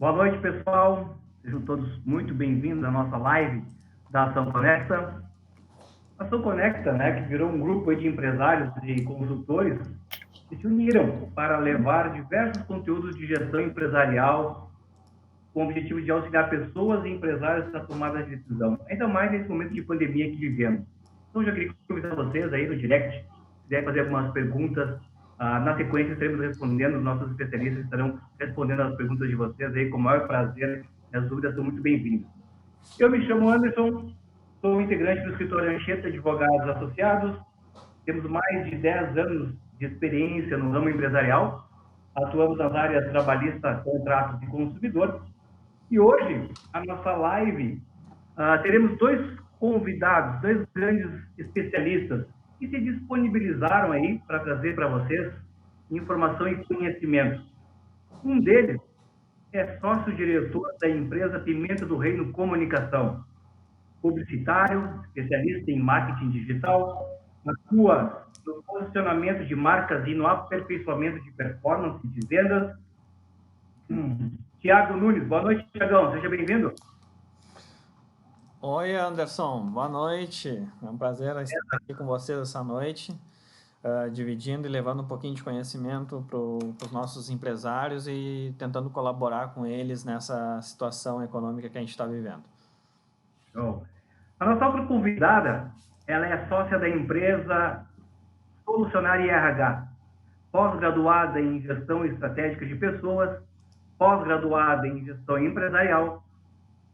Boa noite, pessoal. Sejam todos muito bem-vindos à nossa live da Ação Conecta. A Ação Conecta, que virou um grupo de empresários e consultores que se uniram para levar diversos conteúdos de gestão empresarial com o objetivo de auxiliar pessoas e empresários na tomada de decisão, ainda mais nesse momento de pandemia que vivemos. Então, já queria convidar vocês aí no direct, se quiser fazer algumas perguntas. Na sequência, estaremos respondendo, os nossos especialistas estarão respondendo as perguntas de vocês aí com o maior prazer. As dúvidas são muito bem-vindas. Eu me chamo Anderson, sou integrante do escritório Anchieta Advogados Associados. Temos mais de 10 anos de experiência no ramo empresarial. Atuamos nas áreas trabalhista, contratos e consumidor. E hoje, a nossa live, teremos dois convidados, dois grandes especialistas que se disponibilizaram aí para trazer para vocês informação e conhecimento. Um deles é sócio-diretor da empresa Pimenta do Reino Comunicação, publicitário, especialista em marketing digital, atua no posicionamento de marcas e no aperfeiçoamento de performance de vendas. Tiago Nunes, boa noite, Tiagão, seja bem-vindo. Oi, Anderson, boa noite. É um prazer estar aqui com vocês essa noite, dividindo e levando um pouquinho de conhecimento para os nossos empresários e tentando colaborar com eles nessa situação econômica que a gente está vivendo. Show. A nossa outra convidada, ela é sócia da empresa Solucionar RH, pós-graduada em Gestão Estratégica de Pessoas, pós-graduada em Gestão Empresarial,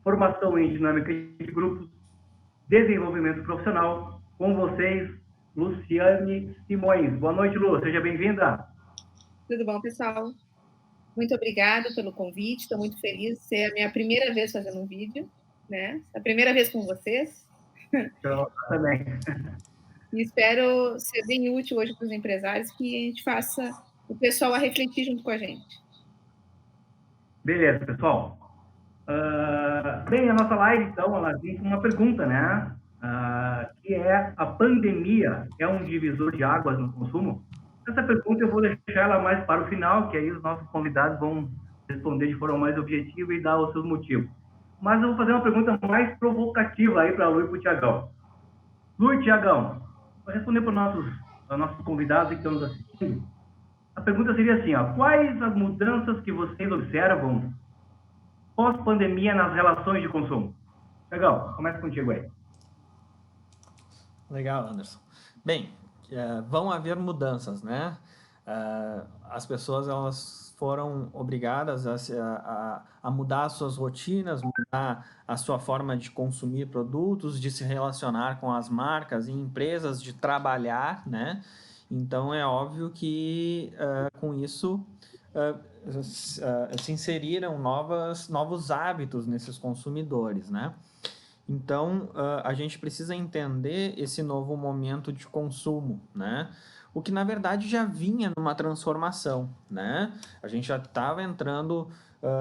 formação em Dinâmica de Grupos, Desenvolvimento Profissional. Com vocês, Luciane Simões. Boa noite, Lu. Seja bem-vinda. Tudo bom, pessoal? Muito obrigada pelo convite. Estou muito feliz de ser a minha primeira vez fazendo um vídeo, né? A primeira vez com vocês. Eu também. E espero ser bem útil hoje para os empresários, que a gente faça o pessoal a refletir junto com a gente. Beleza, pessoal. Bem, a nossa live, então, ela vem com uma pergunta, que é: a pandemia é um divisor de águas no consumo? Essa pergunta eu vou deixar ela mais para o final, que aí os nossos convidados vão responder de forma mais objetiva e dar os seus motivos. Mas eu vou fazer uma pergunta mais provocativa aí para a Lu e para o Tiagão. Lu e Tiagão, para responder para os nossos convidados que estão nos assistindo, a pergunta seria assim, quais as mudanças que vocês observam pós-pandemia nas relações de consumo? Tiagão, começa contigo aí. Legal, Anderson. Bem, vão haver mudanças, né? As pessoas elas foram obrigadas a mudar as suas rotinas, mudar a sua forma de consumir produtos, de se relacionar com as marcas e empresas, de trabalhar, né? Então, é óbvio que com isso se inseriram novos hábitos nesses consumidores, né? Então, a gente precisa entender esse novo momento de consumo, né? O que, na verdade, já vinha numa transformação, né? A gente já estava entrando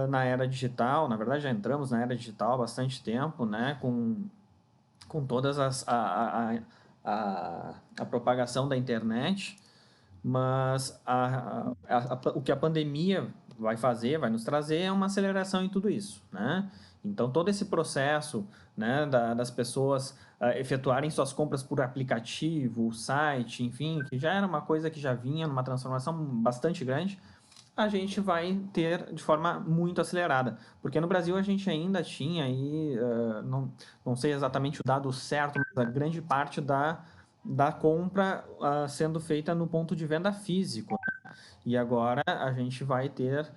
na era digital, na verdade, já entramos na era digital há bastante tempo, né? Com todas a propagação da internet, mas o que a pandemia vai nos trazer é uma aceleração em tudo isso, né? Então, todo esse processo, né, das pessoas efetuarem suas compras por aplicativo, site, enfim, que já era uma coisa que já vinha numa transformação bastante grande, a gente vai ter de forma muito acelerada. Porque no Brasil a gente ainda tinha aí, não sei exatamente o dado certo, mas a grande parte da compra sendo feita no ponto de venda físico. E agora a gente vai ter,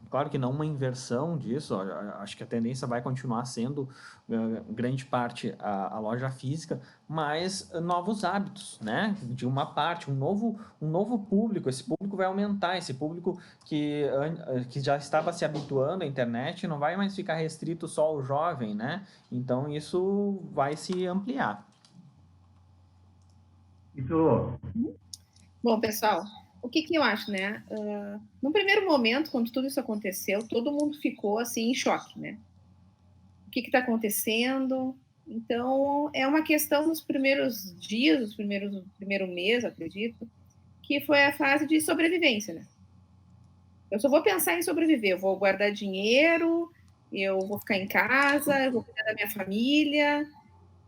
claro que não uma inversão disso, acho que a tendência vai continuar sendo grande parte a loja física, mas novos hábitos, né? De uma parte, um novo público. Esse público vai aumentar, esse público que já estava se habituando à internet não vai mais ficar restrito só ao jovem, né? Então isso vai se ampliar. Isso. Bom, pessoal, o que eu acho, né? No primeiro momento, quando tudo isso aconteceu, todo mundo ficou assim em choque, né? O que está acontecendo? Então, é uma questão dos primeiros dias, primeiro mês, acredito, que foi a fase de sobrevivência, né? Eu só vou pensar em sobreviver, eu vou guardar dinheiro, eu vou ficar em casa, eu vou cuidar da minha família,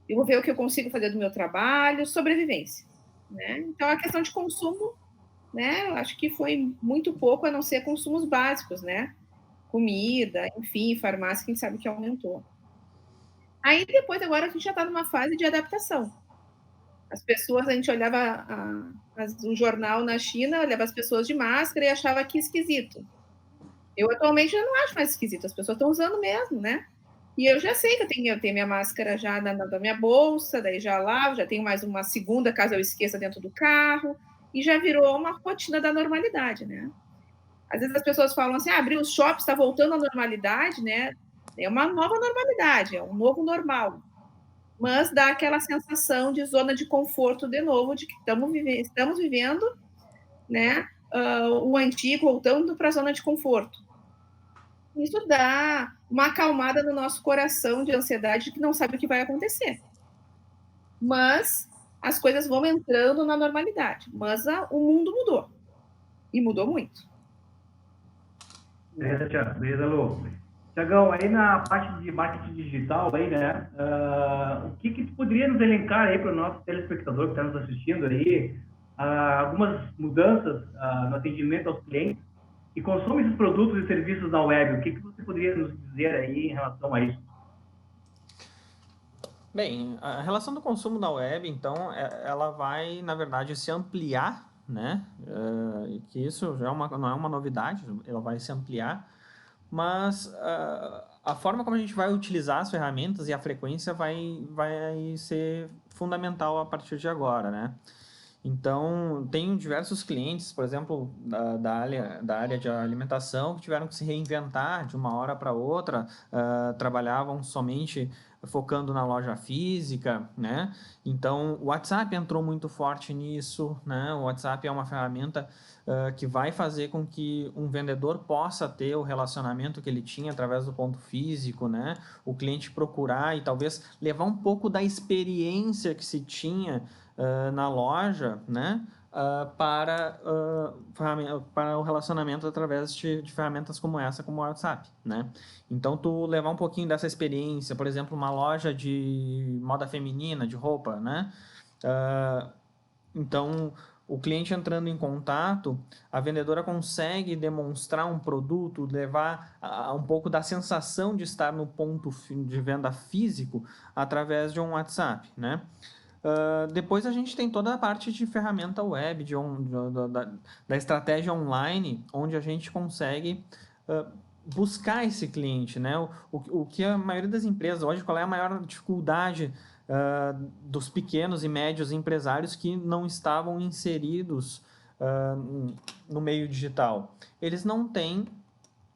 eu vou ver o que eu consigo fazer do meu trabalho, sobrevivência, né? Então, a questão de consumo, né, eu acho que foi muito pouco, a não ser consumos básicos, né? Comida, enfim, farmácia, quem sabe que aumentou. Aí, depois, agora, a gente já está numa fase de adaptação. As pessoas, a gente olhava o jornal na China, olhava as pessoas de máscara e achava que esquisito. Eu atualmente já não acho mais esquisito, as pessoas estão usando mesmo, né? E eu já sei que eu tenho minha máscara já na minha bolsa, daí já lavo, já tenho mais uma segunda caso eu esqueça dentro do carro, e já virou uma rotina da normalidade, né? Às vezes as pessoas falam assim, abrir os shoppings está voltando à normalidade, né? É uma nova normalidade, é um novo normal. Mas dá aquela sensação de zona de conforto de novo, de que estamos vivendo, né, o antigo, voltando para a zona de conforto. Isso dá uma acalmada no nosso coração de ansiedade que não sabe o que vai acontecer. Mas as coisas vão entrando na normalidade. Mas o mundo mudou. E mudou muito. Beleza, Tiago. Beleza, Lu. Tiagão, aí na parte de marketing digital, aí, né? O que tu poderia nos elencar aí para o nosso telespectador que está nos assistindo aí? Algumas mudanças no atendimento aos clientes que consomem esses produtos e serviços na web. O que você poderia nos dizer aí em relação a isso? Bem, a relação do consumo na web, então, ela vai, na verdade, se ampliar, né? E que isso já não é uma novidade, ela vai se ampliar, mas a forma como a gente vai utilizar as ferramentas e a frequência vai ser fundamental a partir de agora, né? Então, tenho diversos clientes, por exemplo, da área de alimentação, que tiveram que se reinventar de uma hora para outra, trabalhavam somente focando na loja física, né? Então, o WhatsApp entrou muito forte nisso, né? O WhatsApp é uma ferramenta que vai fazer com que um vendedor possa ter o relacionamento que ele tinha através do ponto físico, né? O cliente procurar e talvez levar um pouco da experiência que se tinha na loja, né? Para o relacionamento através de ferramentas como essa, como o WhatsApp, né? Então, tu levar um pouquinho dessa experiência, por exemplo, uma loja de moda feminina, de roupa, né? Então, o cliente entrando em contato, a vendedora consegue demonstrar um produto, levar um pouco da sensação de estar no ponto de venda físico através de um WhatsApp, né? Depois a gente tem toda a parte de ferramenta web, da estratégia online, onde a gente consegue buscar esse cliente, né? O que a maioria das empresas hoje, qual é a maior dificuldade dos pequenos e médios empresários que não estavam inseridos no meio digital? Eles não têm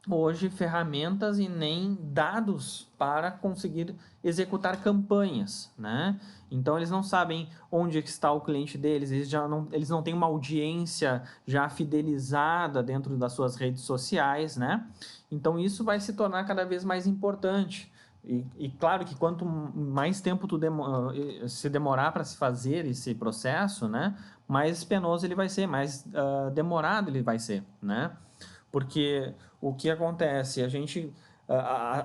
hoje ferramentas e nem dados para conseguir executar campanhas, né? Então eles não sabem onde está o cliente deles, eles não têm uma audiência já fidelizada dentro das suas redes sociais, né? Então isso vai se tornar cada vez mais importante. E claro que quanto mais tempo se demorar para se fazer esse processo, né, mais penoso ele vai ser, mais demorado ele vai ser, né? Porque o que acontece?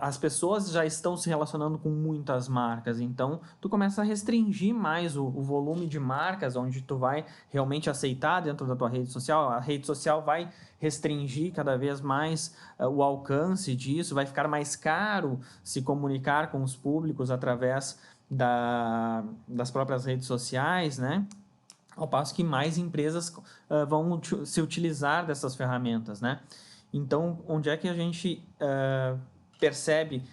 As pessoas já estão se relacionando com muitas marcas, então tu começa a restringir mais o volume de marcas onde tu vai realmente aceitar dentro da tua rede social. A rede social vai restringir cada vez mais o alcance disso, vai ficar mais caro se comunicar com os públicos através das próprias redes sociais, né? Ao passo que mais empresas vão se utilizar dessas ferramentas, né? Então, onde é que a gente percebe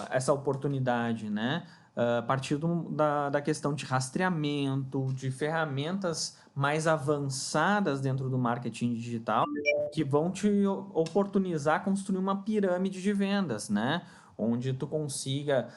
essa oportunidade, né? A partir da questão de rastreamento, de ferramentas mais avançadas dentro do marketing digital, que vão te oportunizar construir uma pirâmide de vendas, né? Onde tu consiga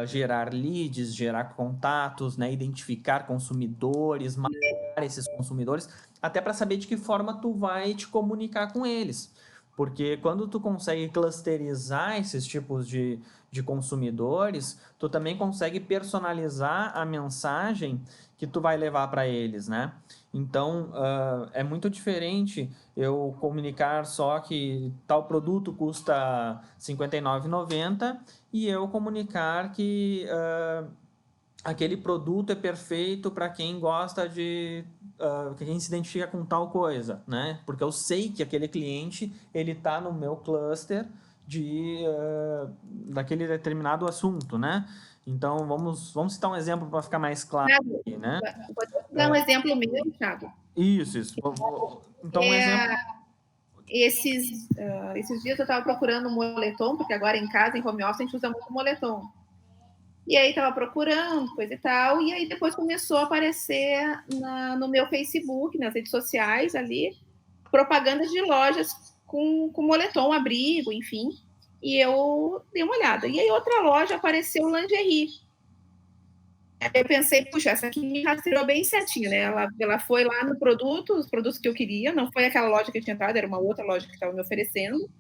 gerar leads, gerar contatos, né? Identificar consumidores, mapear esses consumidores, até para saber de que forma tu vai te comunicar com eles. Porque quando tu consegue clusterizar esses tipos de consumidores, tu também consegue personalizar a mensagem que tu vai levar para eles, né? Então, é muito diferente eu comunicar só que tal produto custa R$ 59,90 e eu comunicar que aquele produto é perfeito para quem gosta de... quem se identifica com tal coisa, né? Porque eu sei que aquele cliente, ele está no meu cluster daquele determinado assunto, né? Então, vamos citar um exemplo para ficar mais claro aqui, né? Vou dar um exemplo meu, Thiago. Isso. Então, um exemplo... Esses dias eu estava procurando um moletom, porque agora em casa, em home office, a gente usa muito moletom. E aí estava procurando, coisa e tal, e aí depois começou a aparecer no meu Facebook, nas redes sociais ali, propagandas de lojas com moletom, abrigo, enfim. E eu dei uma olhada. E aí outra loja apareceu lingerie. Eu pensei, puxa, essa aqui me rastreou bem certinho, né? Ela foi lá no produto, os produtos que eu queria, não foi aquela loja que eu tinha entrado, era uma outra loja que estava me oferecendo,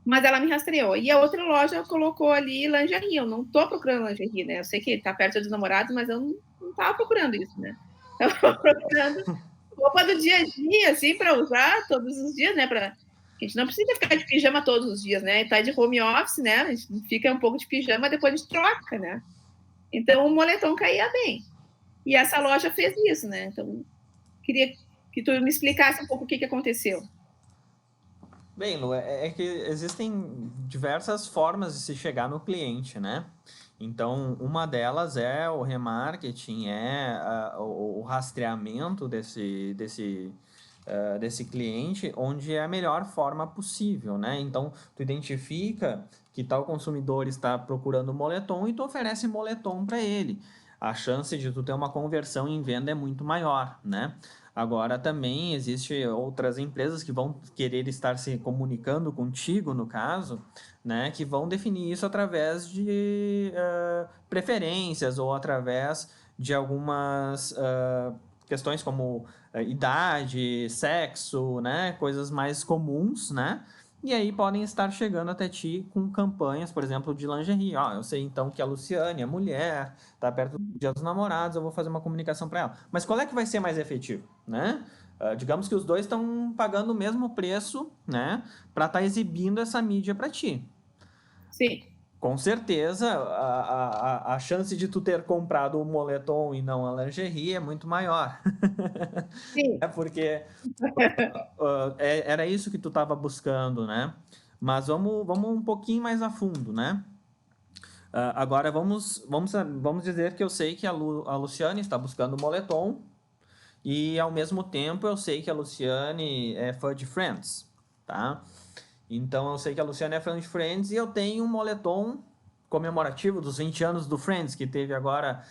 mas ela me rastreou. E a outra loja colocou ali lingerie, eu não tô procurando lingerie, né? Eu sei que tá perto dos namorados, mas eu não tava procurando isso, né? Eu tava procurando roupa do dia a dia, assim, para usar todos os dias, né? A gente não precisa ficar de pijama todos os dias, né? Tá de home office, né? A gente fica um pouco de pijama, depois a gente troca, né? Então, o moletom caía bem. E essa loja fez isso, né? Então, queria que tu me explicasse um pouco o que aconteceu. Bem, Lu, é que existem diversas formas de se chegar no cliente, né? Então, uma delas é o remarketing, o rastreamento desse cliente, onde é a melhor forma possível, né? Então, tu identifica que tal consumidor está procurando moletom e tu oferece moletom para ele. A chance de tu ter uma conversão em venda é muito maior, né? Agora, também existe outras empresas que vão querer estar se comunicando contigo, no caso, né? Que vão definir isso através de preferências ou através de algumas questões como idade, sexo, né? Coisas mais comuns, né? E aí podem estar chegando até ti com campanhas, por exemplo, de lingerie. Eu sei então que a Luciane é mulher, tá perto do Dia dos Namorados, eu vou fazer uma comunicação para ela. Mas qual é que vai ser mais efetivo, né? Digamos que os dois estão pagando o mesmo preço, né? Para estar exibindo essa mídia para ti. Sim. Com certeza, a chance de tu ter comprado o moletom e não a lingerie é muito maior. Sim. Porque era isso que tu estava buscando, né? Mas vamos um pouquinho mais a fundo, né? Agora vamos dizer que eu sei que a Luciane está buscando moletom e ao mesmo tempo eu sei que a Luciane é fã de Friends, tá? Então eu sei que a Luciane é fã de Friends e eu tenho um moletom comemorativo dos 20 anos do Friends, que teve agora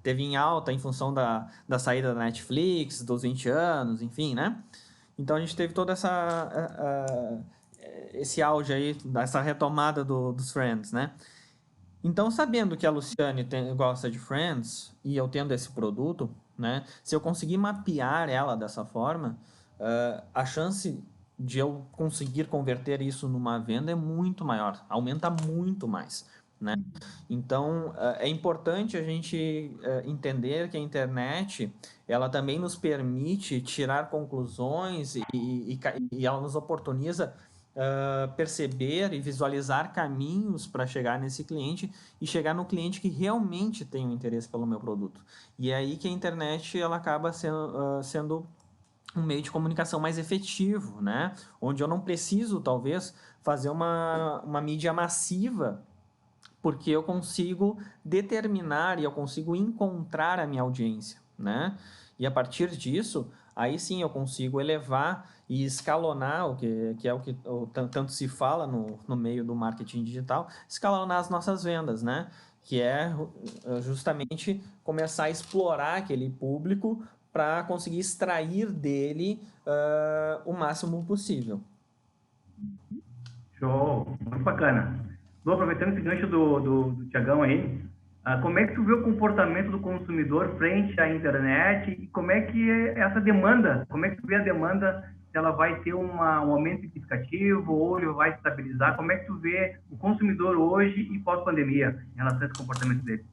teve em alta em função da saída da Netflix, dos 20 anos, enfim, né? Então a gente teve toda esse auge aí, essa retomada dos Friends, né? Então, sabendo que a Luciane gosta de Friends e eu tendo esse produto, né? Se eu conseguir mapear ela dessa forma, a chance de eu conseguir converter isso numa venda é muito maior, aumenta muito mais, né? Então, é importante a gente entender que a internet, ela também nos permite tirar conclusões e ela nos oportuniza perceber e visualizar caminhos para chegar nesse cliente e chegar no cliente que realmente tem um interesse pelo meu produto. E é aí que a internet ela acaba sendo um meio de comunicação mais efetivo, né? Onde eu não preciso, talvez, fazer uma mídia massiva, porque eu consigo determinar e eu consigo encontrar a minha audiência, né? E a partir disso, aí sim eu consigo elevar e escalonar, o que é o que tanto se fala no meio do marketing digital, escalonar as nossas vendas, né? Que é justamente começar a explorar aquele público para conseguir extrair dele o máximo possível. Show, muito bacana. Lu, aproveitando esse gancho do Tiagão aí, como é que tu vê o comportamento do consumidor frente à internet e como é que é essa demanda, como é que tu vê a demanda, se ela vai ter um aumento significativo ou ele vai estabilizar, como é que tu vê o consumidor hoje e pós-pandemia em relação a esse comportamento dele?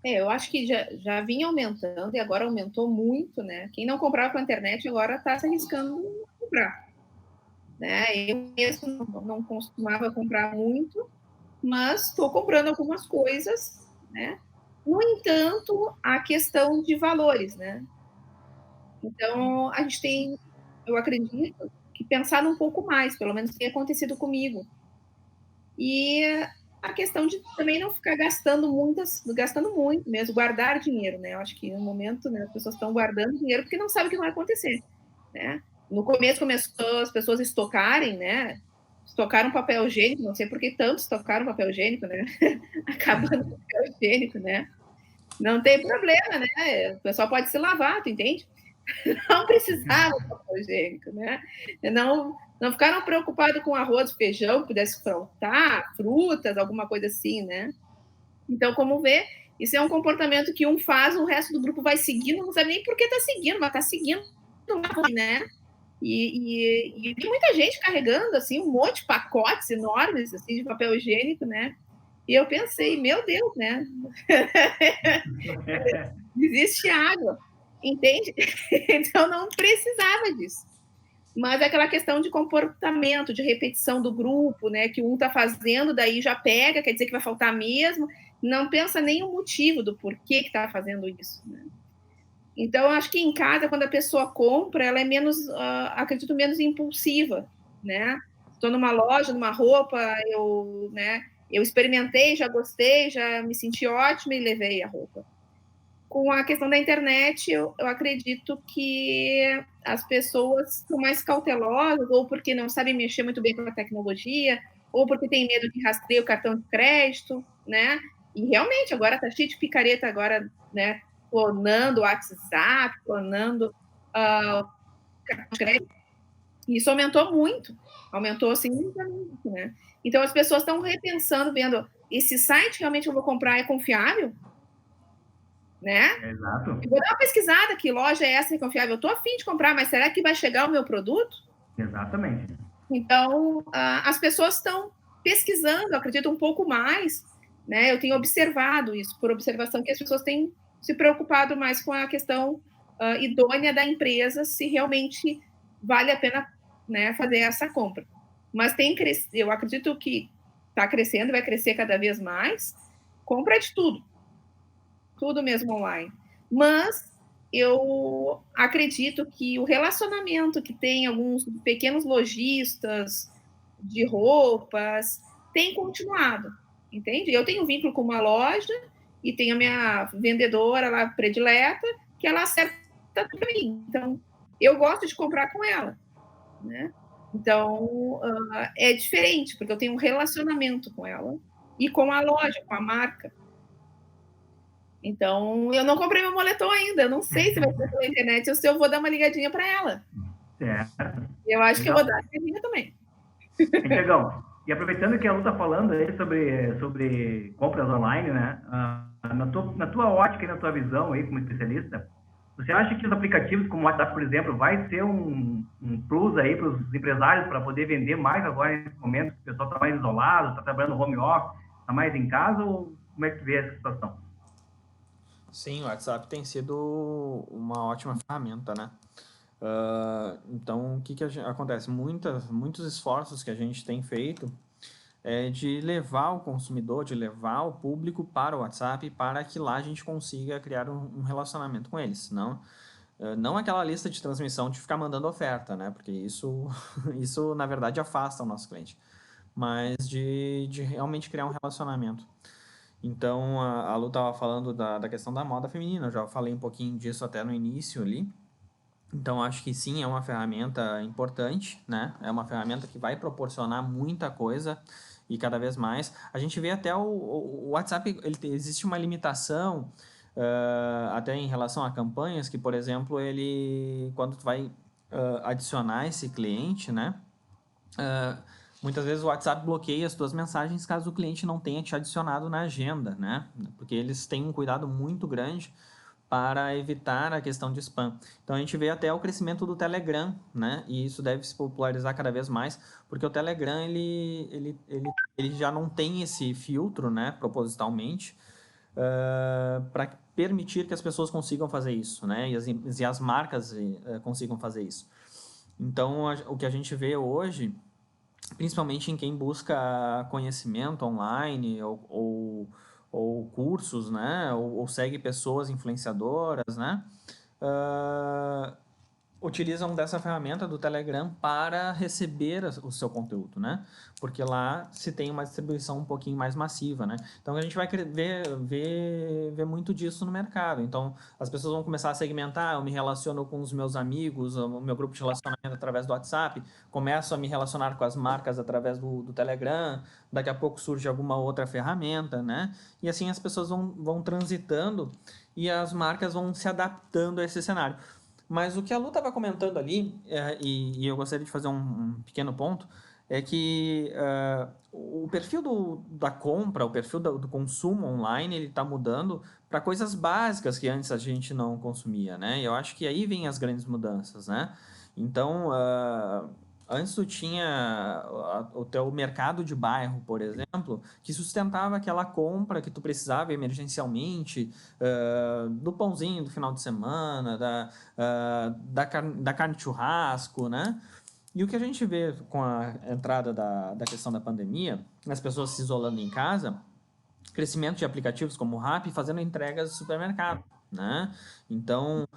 Eu acho que já vinha aumentando e agora aumentou muito, né? Quem não comprava pela internet agora está se arriscando a comprar, né? Eu mesmo não costumava comprar muito, mas estou comprando algumas coisas, né? No entanto, a questão de valores, né? Então, a gente tem, eu acredito, que pensar um pouco mais, pelo menos tem acontecido comigo. E a questão de também não ficar gastando muito mesmo, guardar dinheiro, né? Eu acho que no momento, né, as pessoas estão guardando dinheiro porque não sabem o que vai acontecer, né? No começo começou as pessoas estocarem, né? Estocaram papel higiênico, não sei por que tanto estocaram papel higiênico, né? Acabando o papel higiênico, né? Não tem problema, né? O pessoal pode se lavar, tu entende? Não precisava de papel higiênico, né? Não ficaram preocupados com arroz, feijão, que pudesse faltar, frutas, alguma coisa assim, né? Então, como vê, isso é um comportamento que um faz, o resto do grupo vai seguindo, não sabe nem por que está seguindo, mas está seguindo, né? E tem muita gente carregando assim um monte de pacotes enormes assim de papel higiênico, né? E eu pensei, meu Deus, né? Existe água, entende? Então não precisava disso. Mas é aquela questão de comportamento, de repetição do grupo, né? Que um está fazendo, daí já pega, quer dizer que vai faltar mesmo, não pensa nem o motivo do porquê que está fazendo isso, né? Então, eu acho que em casa, quando a pessoa compra, ela é menos, acredito, menos impulsiva, né? Estou numa loja, numa roupa, eu experimentei, já gostei, já me senti ótima e levei a roupa. Com a questão da internet, eu acredito que as pessoas são mais cautelosas, ou porque não sabem mexer muito bem com a tecnologia, ou porque tem medo de rastrear o cartão de crédito, né? E realmente, agora está cheio de picareta, agora, né? Clonando o WhatsApp, clonando o cartão de crédito. E isso aumentou assim, muito, né? Então, as pessoas estão repensando, vendo, esse site realmente eu vou comprar é confiável? Né? Exato. Eu vou dar uma pesquisada, que loja é essa confiável? Eu estou afim de comprar, mas será que vai chegar o meu produto? Exatamente. Então, as pessoas estão pesquisando, acredito, um pouco mais, né? Eu tenho observado isso, por observação, que as pessoas têm se preocupado mais com a questão idônea da empresa, se realmente vale a pena, né, fazer essa compra. Mas eu acredito que está crescendo, vai crescer cada vez mais. Compra de tudo mesmo online. Mas eu acredito que o relacionamento que tem alguns pequenos lojistas de roupas tem continuado, entende? Eu tenho vínculo com uma loja e tenho a minha vendedora lá predileta, que ela acerta tudo para mim. Então, eu gosto de comprar com ela, né? Então, é diferente, porque eu tenho um relacionamento com ela e com a loja, com a marca. Então, eu não comprei meu moletom ainda. Eu não sei se vai ser pela internet ou se eu vou dar uma ligadinha para ela. Certo. Eu acho que eu vou dar uma ligadinha também. Tiagão, e aproveitando que a Lu está falando aí sobre compras online, né? Na tua ótica e na tua visão aí como especialista, você acha que os aplicativos como o WhatsApp, por exemplo, vai ser um plus aí para os empresários para poder vender mais agora nesse momento que o pessoal está mais isolado, está trabalhando no home office, está mais em casa, ou como é que tu vê essa situação? Sim, o WhatsApp tem sido uma ótima ferramenta, né? Então, o que acontece? Muitos esforços que a gente tem feito é de levar o consumidor, de levar o público para o WhatsApp, para que lá a gente consiga criar um relacionamento com eles. Não aquela lista de transmissão de ficar mandando oferta, né? Porque isso na verdade, afasta o nosso cliente. Mas de realmente criar um relacionamento. Então, a Lu estava falando da questão da moda feminina, eu já falei um pouquinho disso até no início ali. Então, acho que sim, é uma ferramenta importante, né? É uma ferramenta que vai proporcionar muita coisa e cada vez mais. A gente vê até o WhatsApp, existe uma limitação até em relação a campanhas, que, por exemplo, quando tu vai adicionar esse cliente, né? Muitas vezes o WhatsApp bloqueia as tuas mensagens caso o cliente não tenha te adicionado na agenda, né? Porque eles têm um cuidado muito grande para evitar a questão de spam. Então, a gente vê até o crescimento do Telegram, né? E isso deve se popularizar cada vez mais, porque o Telegram, ele já não tem esse filtro, né? Propositalmente, para permitir que as pessoas consigam fazer isso, né? E as marcas consigam fazer isso. Então, o que a gente vê hoje, principalmente em quem busca conhecimento online ou cursos, né? Ou segue pessoas influenciadoras, né? Utilizam dessa ferramenta do Telegram para receber o seu conteúdo, né? Porque lá se tem uma distribuição um pouquinho mais massiva, né? Então, a gente vai ver muito disso no mercado. Então, as pessoas vão começar a segmentar, eu me relaciono com os meus amigos, o meu grupo de relacionamento através do WhatsApp, começo a me relacionar com as marcas através do Telegram, daqui a pouco surge alguma outra ferramenta, né? E assim as pessoas vão transitando e as marcas vão se adaptando a esse cenário. Mas o que a Lu estava comentando ali, e eu gostaria de fazer um pequeno ponto, é que o perfil da compra, o perfil do consumo online, ele está mudando para coisas básicas que antes a gente não consumia, né? E eu acho que aí vem as grandes mudanças, né? Então, antes tu tinha o teu mercado de bairro, por exemplo, que sustentava aquela compra que tu precisava emergencialmente, do pãozinho do final de semana, da carne de churrasco, né? E o que a gente vê com a entrada da questão da pandemia, as pessoas se isolando em casa, crescimento de aplicativos como o Rappi fazendo entregas de supermercado, né? Então,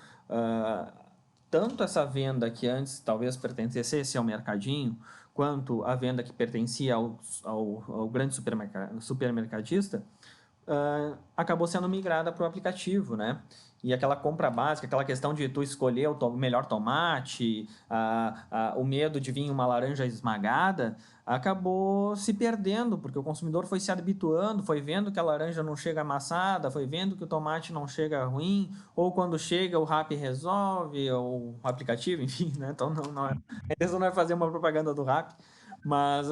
tanto essa venda que antes talvez pertencesse ao mercadinho, quanto a venda que pertencia ao grande supermercadista, acabou sendo migrada para o aplicativo, né? E aquela compra básica, aquela questão de tu escolher o melhor tomate, o medo de vir uma laranja esmagada, acabou se perdendo, porque o consumidor foi se habituando, foi vendo que a laranja não chega amassada, foi vendo que o tomate não chega ruim, ou quando chega o Rappi resolve, ou o aplicativo, enfim, né? Então, a intenção não é fazer uma propaganda do Rappi, mas...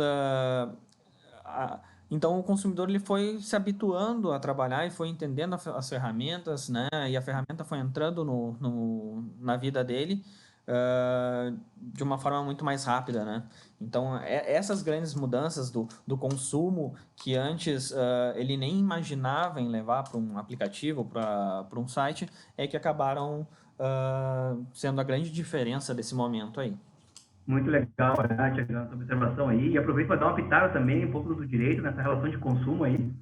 Então, o consumidor ele foi se habituando a trabalhar e foi entendendo as ferramentas, né? E a ferramenta foi entrando na vida dele de uma forma muito mais rápida, né? Então, essas grandes mudanças do consumo que antes ele nem imaginava em levar para um aplicativo, para um site, é que acabaram sendo a grande diferença desse momento aí. Muito legal, Tiago, essa observação aí. E aproveito para dar uma pitada também, um pouco do direito nessa relação de consumo aí.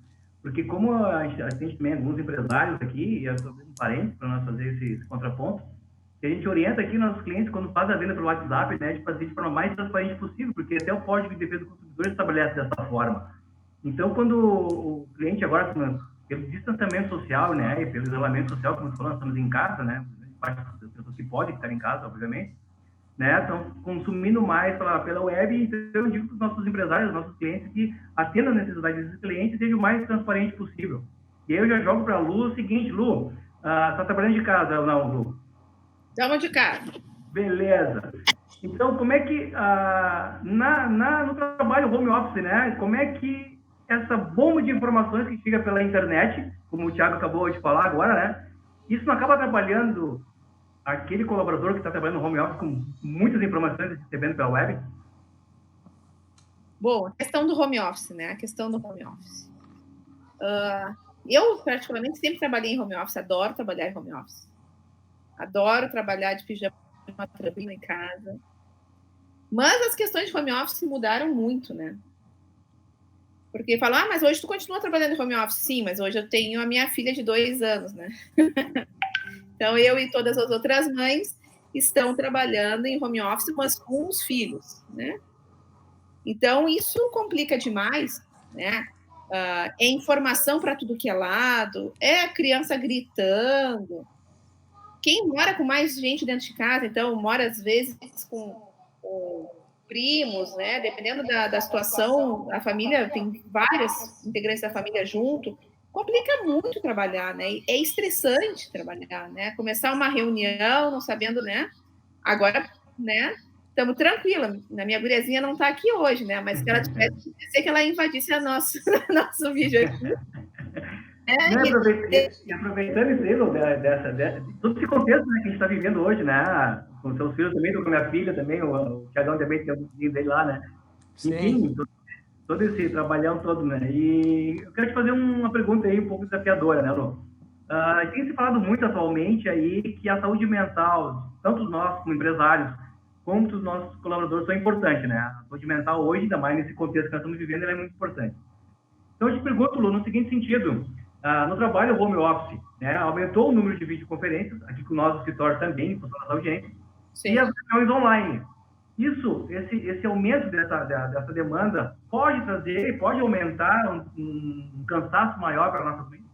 Porque como a gente tem alguns empresários aqui, e eu sou um parente para nós fazer esse contraponto, que a gente orienta aqui nossos clientes, quando faz a venda pelo WhatsApp, né, de fazer de forma mais transparente possível, porque até o Código de Defesa do Consumidor estabelece dessa forma. Então, quando o cliente agora, pelo distanciamento social, né, e pelo isolamento social, como nós estamos em casa, né, parte das pessoas que podem estar em casa, obviamente, né, estão consumindo mais pela web, então eu digo para os nossos empresários, nossos clientes, que atendam a necessidade desses clientes seja o mais transparente possível. E aí eu já jogo para a Lu o seguinte: Lu, está trabalhando de casa ou não, Lu? Estamos de casa. Beleza. Então, como é que, no trabalho home office, né, como é que essa bomba de informações que chega pela internet, como o Thiago acabou de falar agora, né, isso não acaba atrapalhando aquele colaborador que está trabalhando no home office com muitas informações recebendo pela web? Bom, a questão do home office, né? A questão do home office. Eu, particularmente, sempre trabalhei em home office, adoro trabalhar em home office. Adoro trabalhar de pijama tranquilo em casa. Mas as questões de home office mudaram muito, né? Porque falam, mas hoje tu continua trabalhando em home office? Sim, mas hoje eu tenho a minha filha de 2 anos, né? Então, eu e todas as outras mães estão trabalhando em home office, mas com os filhos, né? Então, isso complica demais, né? É informação para tudo que é lado, é a criança gritando. Quem mora com mais gente dentro de casa, então, mora, às vezes, com primos, né? Dependendo da situação, a família tem vários integrantes da família junto, complica muito trabalhar, né? É estressante trabalhar, né? Começar uma reunião, não sabendo, né? Agora, né? Estamos tranquila. A minha guriazinha não está aqui hoje, né? Mas se ela tivesse, que ela invadisse nosso vídeo aqui. E aproveitando isso aí, todo esse contexto, né, que a gente está vivendo hoje, né? Com seus filhos também, com a minha filha também, o Thiagão também tem um filho dele lá, né? Sim. Enfim, todo esse trabalhão todo, né? E eu quero te fazer uma pergunta aí um pouco desafiadora, né, Lu? Tem se falado muito atualmente aí que a saúde mental, tanto nós como empresários, como os nossos colaboradores, são importantes, né? A saúde mental hoje, ainda mais nesse contexto que nós estamos vivendo, ela é muito importante. Então, eu te pergunto, Lu, no seguinte sentido, no trabalho home office, né, aumentou o número de videoconferências, aqui com o nosso escritório também, em função das audiências, Sim. e as reuniões online. Esse aumento dessa demanda pode trazer, pode aumentar um cansaço maior para a nossa família?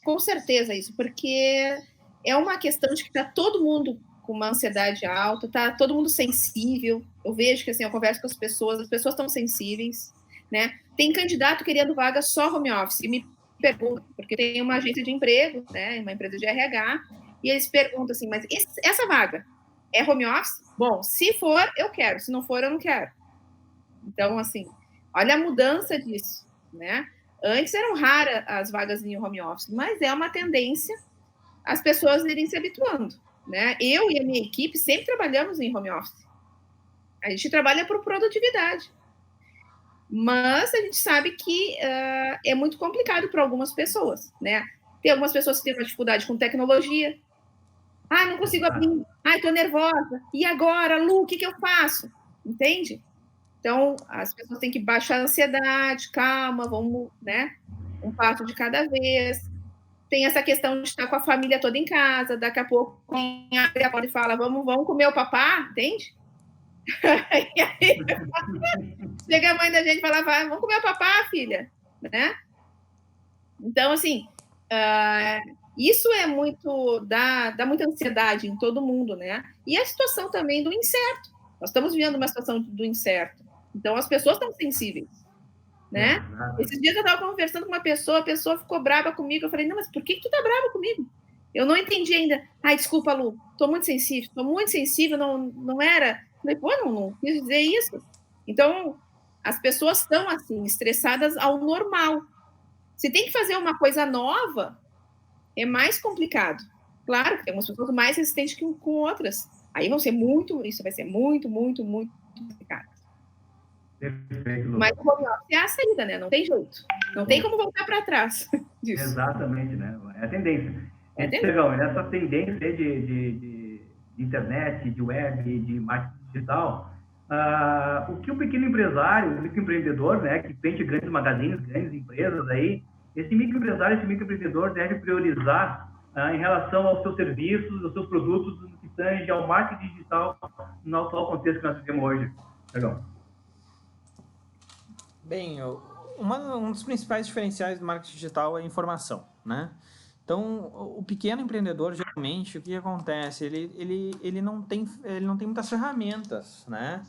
Com certeza isso, porque é uma questão de que está todo mundo com uma ansiedade alta, está todo mundo sensível. Eu vejo que assim, eu converso com as pessoas estão sensíveis, né? Tem candidato querendo vaga só home office, e me perguntam, porque tem uma agência de emprego, né, uma empresa de RH, e eles perguntam assim, mas essa vaga é home office? Bom, se for, eu quero, se não for, eu não quero. Então, assim, olha a mudança disso, né? Antes eram raras as vagas em home office, mas é uma tendência as pessoas irem se habituando, né? Eu e a minha equipe sempre trabalhamos em home office. A gente trabalha por produtividade. Mas a gente sabe que é muito complicado para algumas pessoas, né? Tem algumas pessoas que têm uma dificuldade com tecnologia. Não consigo abrir. Estou nervosa. E agora, Lu, o que eu faço? Entende? Então, as pessoas têm que baixar a ansiedade, calma, vamos, né? Um passo de cada vez. Tem essa questão de estar com a família toda em casa, daqui a pouco alguém abre a porta e fala, vamos comer o papá, entende? E aí, chega a mãe da gente e fala, vamos comer o papá, filha, né? Então, assim, isso é muito, dá muita ansiedade em todo mundo, né? E a situação também do incerto. Nós estamos vivendo uma situação do incerto. Então, as pessoas estão sensíveis, né? Esses dias eu estava conversando com uma pessoa, a pessoa ficou brava comigo. Eu falei, não, mas por que tu tá brava comigo? Eu não entendi ainda. Desculpa, Lu, tô muito sensível, não era. Eu falei, pô, não quis dizer isso. Então, as pessoas estão, assim, estressadas ao normal. Se tem que fazer uma coisa nova, é mais complicado. Claro que tem umas pessoas mais resistentes que com outras. Aí isso vai ser muito, muito, muito complicado. Perfeito, Lu. Mas o home office é a saída, né? Não tem jeito. Não tem como voltar para trás disso. Exatamente, né? É a tendência. Chegão, essa tendência de internet, de web, de marketing digital, o que o pequeno empresário, o microempreendedor, né, que vende grandes magazines, grandes empresas aí, esse microempresário, esse microempreendedor deve priorizar em relação aos seus serviços, aos seus produtos, no que tange ao marketing digital no atual contexto que nós vivemos hoje. Chegão. Bem, um dos principais diferenciais do marketing digital é a informação, né? Então, o pequeno empreendedor, geralmente, o que acontece? Ele não tem muitas ferramentas, né?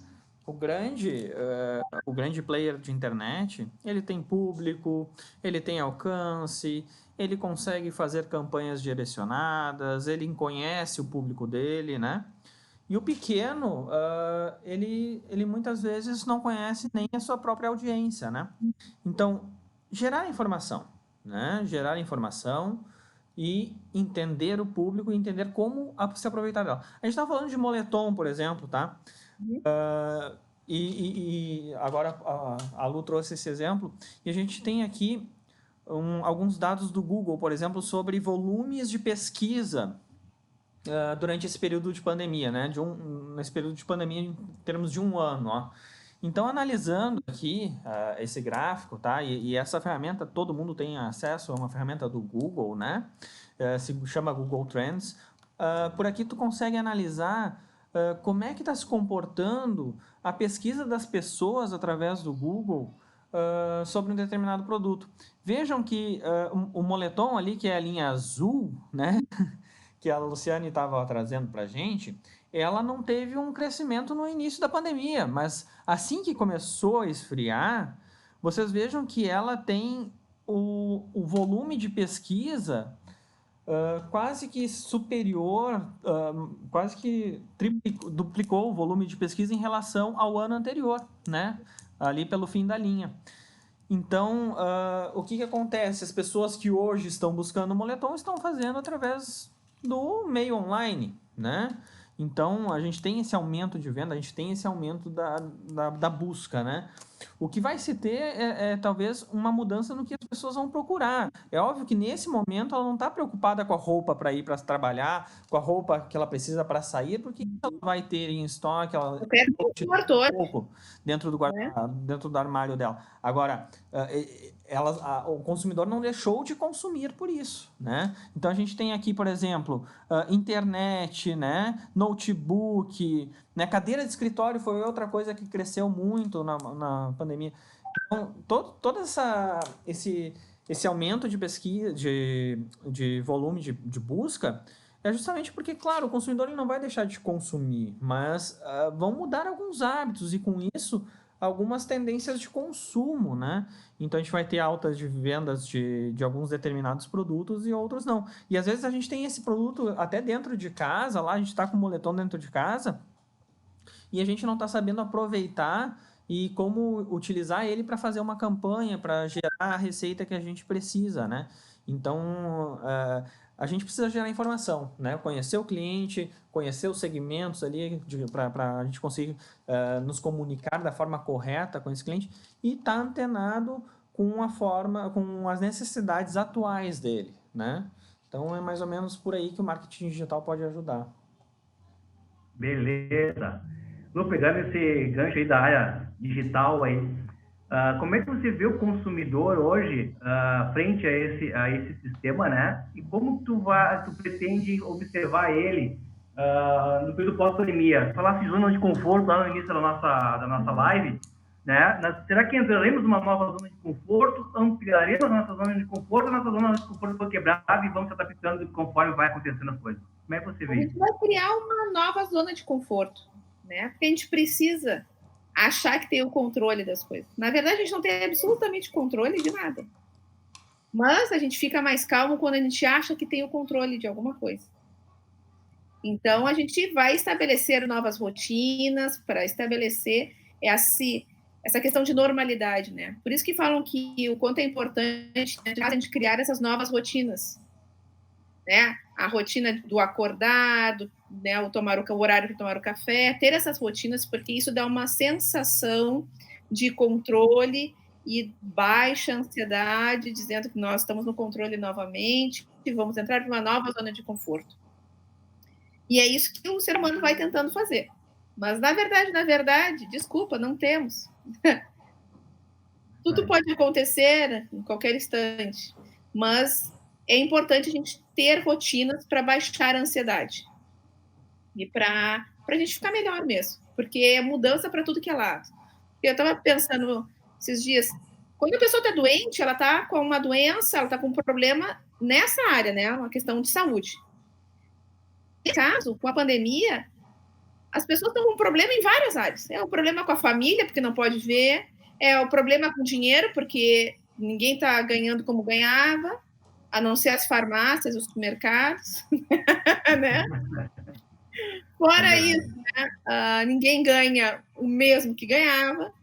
O grande player de internet, ele tem público, ele tem alcance, ele consegue fazer campanhas direcionadas, ele conhece o público dele, né? E o pequeno, ele muitas vezes não conhece nem a sua própria audiência, né? Então, gerar informação, né? Gerar informação e entender o público e entender como se aproveitar dela. A gente está falando de moletom, por exemplo, tá? E agora a Lu trouxe esse exemplo e a gente tem aqui alguns dados do Google, por exemplo, sobre volumes de pesquisa durante esse período de pandemia, né? Nesse período de pandemia em termos de um ano, ó. Então, analisando aqui esse gráfico, tá? E essa ferramenta, todo mundo tem acesso a uma ferramenta do Google, né? Se chama Google Trends. Por aqui tu consegue analisar como é que está se comportando a pesquisa das pessoas através do Google sobre um determinado produto. Vejam que o moletom ali, que é a linha azul, né? Que a Luciane estava trazendo para a gente, ela não teve um crescimento no início da pandemia, mas assim que começou a esfriar, vocês vejam que ela tem o volume de pesquisa quase que superior, quase que duplicou o volume de pesquisa em relação ao ano anterior, né? Ali pelo fim da linha. Então, o que acontece? As pessoas que hoje estão buscando moletom estão fazendo através do meio online, né? Então, a gente tem esse aumento de venda, a gente tem esse aumento da busca, né? O que vai se ter talvez uma mudança no que as pessoas vão procurar. É óbvio que nesse momento ela não está preocupada com a roupa para ir para trabalhar, com a roupa que ela precisa para sair, porque ela vai ter em estoque, ela Eu quero conforto hoje, pouco dentro do né? dentro do armário dela. Agora, o consumidor não deixou de consumir por isso, né? Então a gente tem aqui, por exemplo, internet, né? Notebook, né? Cadeira de escritório foi outra coisa que cresceu muito na pandemia. Então, todo esse aumento de pesquisa, de volume de busca, é justamente porque, claro, o consumidor ele não vai deixar de consumir, mas vão mudar alguns hábitos e, com isso, algumas tendências de consumo, né? Então, a gente vai ter altas de vendas de alguns determinados produtos e outros não. E, às vezes, a gente tem esse produto até dentro de casa, lá a gente está com o moletom dentro de casa, e a gente não está sabendo aproveitar e como utilizar ele para fazer uma campanha, para gerar a receita que a gente precisa, né? Então, a gente precisa gerar informação, né? Conhecer o cliente, conhecer os segmentos ali para a gente conseguir nos comunicar da forma correta com esse cliente e estar antenado com com as necessidades atuais dele, né? Então, é mais ou menos por aí que o marketing digital pode ajudar. Beleza. Lu, pegando esse gancho aí da área digital aí, como é que você vê o consumidor hoje frente a esse sistema, né? E como tu pretende observar ele no período pós-pandemia? Falasse de zona de conforto lá no início da nossa live, né? Será que entraremos numa nova zona de conforto? Ampliaremos a nossa zona de conforto? Ou nossa zona de conforto foi quebrada e vamos se adaptando conforme vai acontecendo as coisas? Como é que você vê A gente isso? vai criar uma nova zona de conforto, né? Porque a gente precisa achar que tem o controle das coisas. Na verdade, a gente não tem absolutamente controle de nada. Mas a gente fica mais calmo quando a gente acha que tem o controle de alguma coisa. Então, a gente vai estabelecer novas rotinas para estabelecer essa questão de normalidade, né? Por isso que falam que o quanto é importante a gente criar essas novas rotinas, né? A rotina do acordar, né? O horário de tomar o café, ter essas rotinas, porque isso dá uma sensação de controle e baixa ansiedade, dizendo que nós estamos no controle novamente e vamos entrar em uma nova zona de conforto. E é isso que o ser humano vai tentando fazer. Mas, na verdade, desculpa, não temos. Tudo pode acontecer em qualquer instante, mas é importante a gente ter rotinas para baixar a ansiedade e para a gente ficar melhor mesmo, porque é mudança para tudo que é lado. Eu estava pensando esses dias, quando a pessoa está doente, ela está com uma doença, ela está com um problema nessa área, né? Uma questão de saúde. Nesse caso, com a pandemia, as pessoas estão com um problema em várias áreas. É o problema com a família, porque não pode ver, é o problema com o dinheiro, porque ninguém está ganhando como ganhava, a não ser as farmácias, os supermercados, né? Fora isso, né? Ninguém ganha o mesmo que ganhava.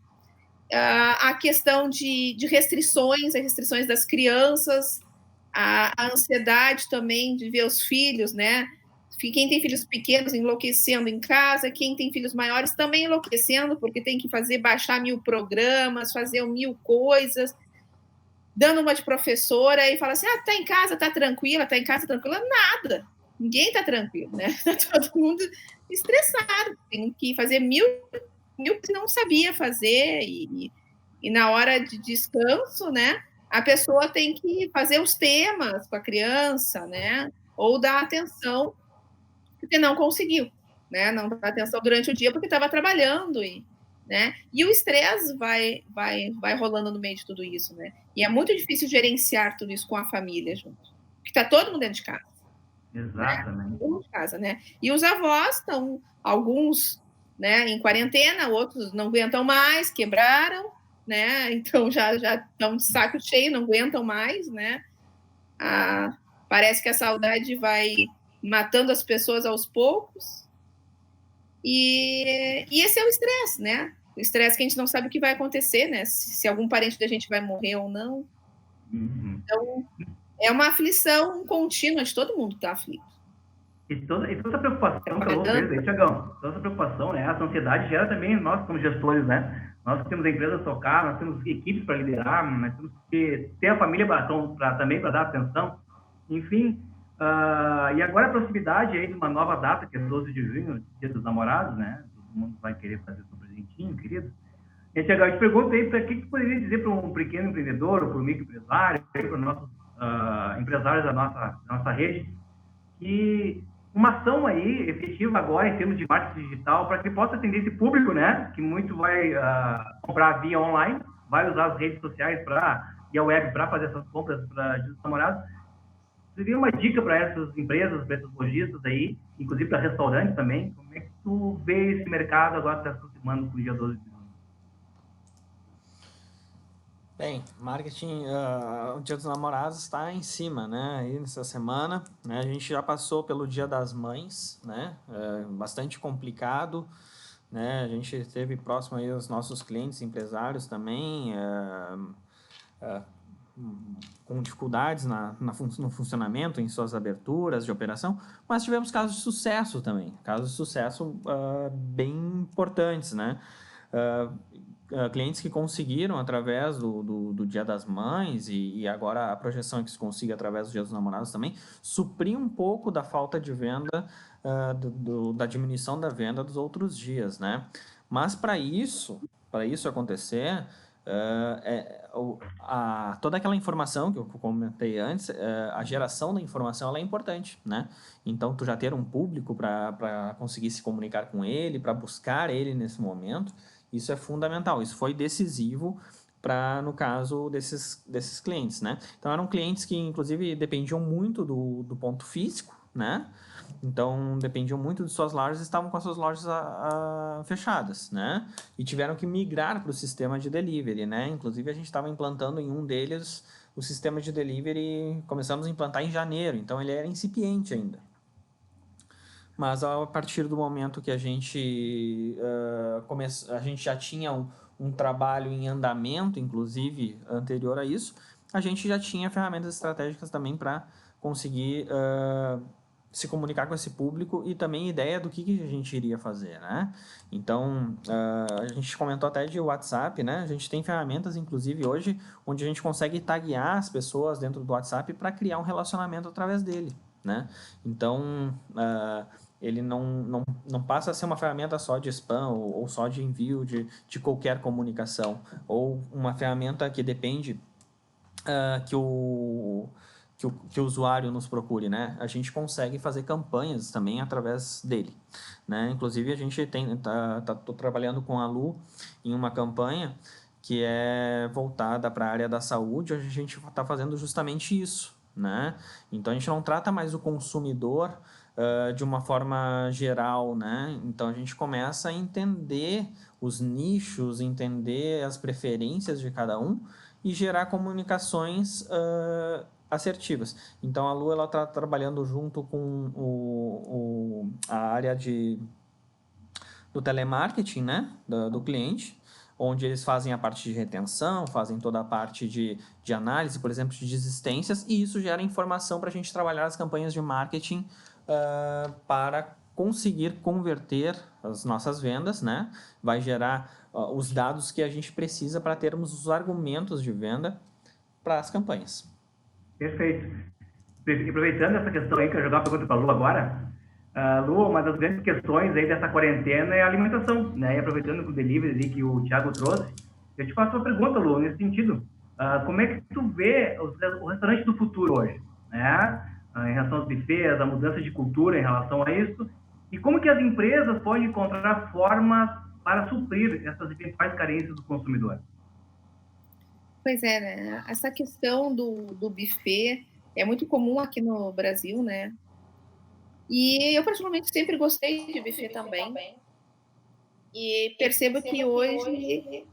A questão de restrições, as restrições das crianças, a ansiedade também de ver os filhos, né? Quem tem filhos pequenos enlouquecendo em casa, quem tem filhos maiores também enlouquecendo, porque tem que baixar 1000 programas, fazer 1000 coisas, dando uma de professora e fala assim, tá em casa, tá tranquila, tá em casa, tranquila, nada, ninguém tá tranquilo, né? Tá todo mundo estressado, tem que fazer 1000 que não sabia fazer, e na hora de descanso, né, a pessoa tem que fazer os temas com a criança, né, ou dar atenção, porque não conseguiu, né, não dar atenção durante o dia porque estava trabalhando, né, e o estresse vai rolando no meio de tudo isso, né, e é muito difícil gerenciar tudo isso com a família junto, porque está todo mundo dentro de casa. Exatamente. Né? Todo mundo de casa, né, e os avós estão, alguns, né, em quarentena, outros não aguentam mais, quebraram, né, então já estão de saco cheio, não aguentam mais, né, parece que a saudade vai matando as pessoas aos poucos, e esse é o estresse, né, o estresse que a gente não sabe o que vai acontecer, né, se algum parente da gente vai morrer ou não. Então, é uma aflição contínua de todo mundo que está aflito. E toda essa preocupação que eu vejo aí, Tiagão, toda essa preocupação, né? Essa ansiedade gera também nós como gestores, né? Nós temos a empresa a tocar, nós temos equipes para liderar, nós temos que ter a família também para dar atenção. Enfim, e agora a proximidade aí de uma nova data, que é 12 de junho, Dia dos Namorados, né? Todo mundo vai querer fazer seu presentinho, querido. E, Tiagão, eu te pergunto aí, o que você poderia dizer para um pequeno empreendedor ou para um microempresário, para os nossos empresários da nossa rede, que uma ação aí efetiva agora em termos de marketing digital para que possa atender esse público, né, que muito vai comprar via online, vai usar as redes sociais e a web para fazer essas compras para Dia dos Namorados. Seria uma dica para essas empresas, para esses lojistas aí, inclusive para restaurantes também, como é que tu vê esse mercado agora que está se aproximando para o dia 12 de junho? Bem, marketing, o Dia dos Namorados está em cima, né? Aí nessa semana, né? A gente já passou pelo Dia das Mães, né? Bastante complicado, né? A gente esteve próximo aí aos nossos clientes, empresários também, com dificuldades no funcionamento, em suas aberturas de operação, mas tivemos casos de sucesso também, casos de sucesso bem importantes, né? Clientes que conseguiram através do Dia das Mães e agora a projeção é que se consiga através do Dia dos Namorados também, suprir um pouco da falta de venda, da diminuição da venda dos outros dias, né? Mas para isso acontecer, toda aquela informação que eu comentei antes, a geração da informação ela é importante, né? Então, tu já ter um público para conseguir se comunicar com ele, para buscar ele nesse momento, isso é fundamental, isso foi decisivo para, no caso, desses clientes, né? Então, eram clientes que, inclusive, dependiam muito do ponto físico, né? Então, dependiam muito de suas lojas e estavam com as suas lojas fechadas, né? E tiveram que migrar para o sistema de delivery, né? Inclusive, a gente estava implantando em um deles o sistema de delivery, começamos a implantar em janeiro, então ele era incipiente ainda. Mas a partir do momento que a gente já tinha um trabalho em andamento, inclusive anterior a isso, a gente já tinha ferramentas estratégicas também para conseguir se comunicar com esse público e também ideia do que a gente iria fazer, né? Então, a gente comentou até de WhatsApp, né? A gente tem ferramentas, inclusive hoje, onde a gente consegue taguear as pessoas dentro do WhatsApp para criar um relacionamento através dele, né? Então, ele não passa a ser uma ferramenta só de spam ou só de envio de qualquer comunicação, ou uma ferramenta que depende que o usuário nos procure, né? A gente consegue fazer campanhas também através dele, né? Inclusive, a gente tô trabalhando com a Lu em uma campanha que é voltada para a área da saúde, onde a gente está fazendo justamente isso, né? Então, a gente não trata mais o consumidor de uma forma geral, né? Então, a gente começa a entender os nichos, entender as preferências de cada um e gerar comunicações assertivas. Então, a Lu está trabalhando junto com a área do telemarketing, né? Do cliente, onde eles fazem a parte de retenção, fazem toda a parte de análise, por exemplo, de desistências, e isso gera informação para a gente trabalhar as campanhas de marketing para conseguir converter as nossas vendas, né? Vai gerar os dados que a gente precisa para termos os argumentos de venda para as campanhas. Perfeito. E aproveitando essa questão aí, que eu jogar uma pergunta para a Lu agora. Lu, uma das grandes questões aí dessa quarentena é a alimentação, né? E aproveitando o delivery ali que o Thiago trouxe, eu te faço uma pergunta, Lu, nesse sentido. Como é que tu vê o restaurante do futuro hoje, né? Em relação aos buffets, a mudança de cultura em relação a isso, e como que as empresas podem encontrar formas para suprir essas eventuais carências do consumidor? Pois é, né? Essa questão do buffet é muito comum aqui no Brasil, né? E eu, particularmente, sempre gostei de buffet também. E percebo que hoje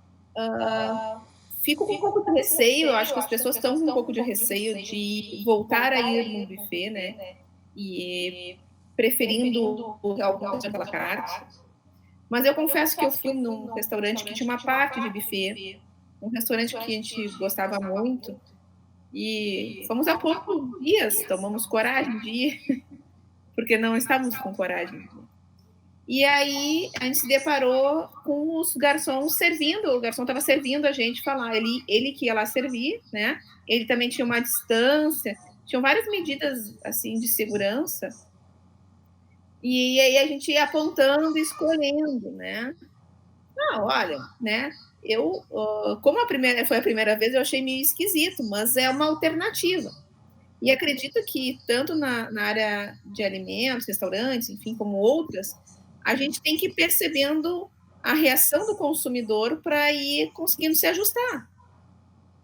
fico com um pouco de receio, eu acho que as pessoas estão com um pouco de receio de voltar a ir no buffet, né? E preferindo alguma coisa à la carte. Mas eu confesso que eu fui num restaurante que tinha uma parte de buffet, um restaurante que a gente gostava muito, e fomos há poucos dias, tomamos coragem de ir porque não estávamos com coragem. E aí a gente se deparou com os garçons servindo, o garçom estava servindo a gente falar, ele que ia lá servir, né? Ele também tinha uma distância, tinham várias medidas assim de segurança. E aí a gente ia apontando e escolhendo, né? Olha, né? Eu, como foi a primeira vez, eu achei meio esquisito, mas é uma alternativa. E acredito que tanto na área de alimentos, restaurantes, enfim, como outras, a gente tem que ir percebendo a reação do consumidor para ir conseguindo se ajustar,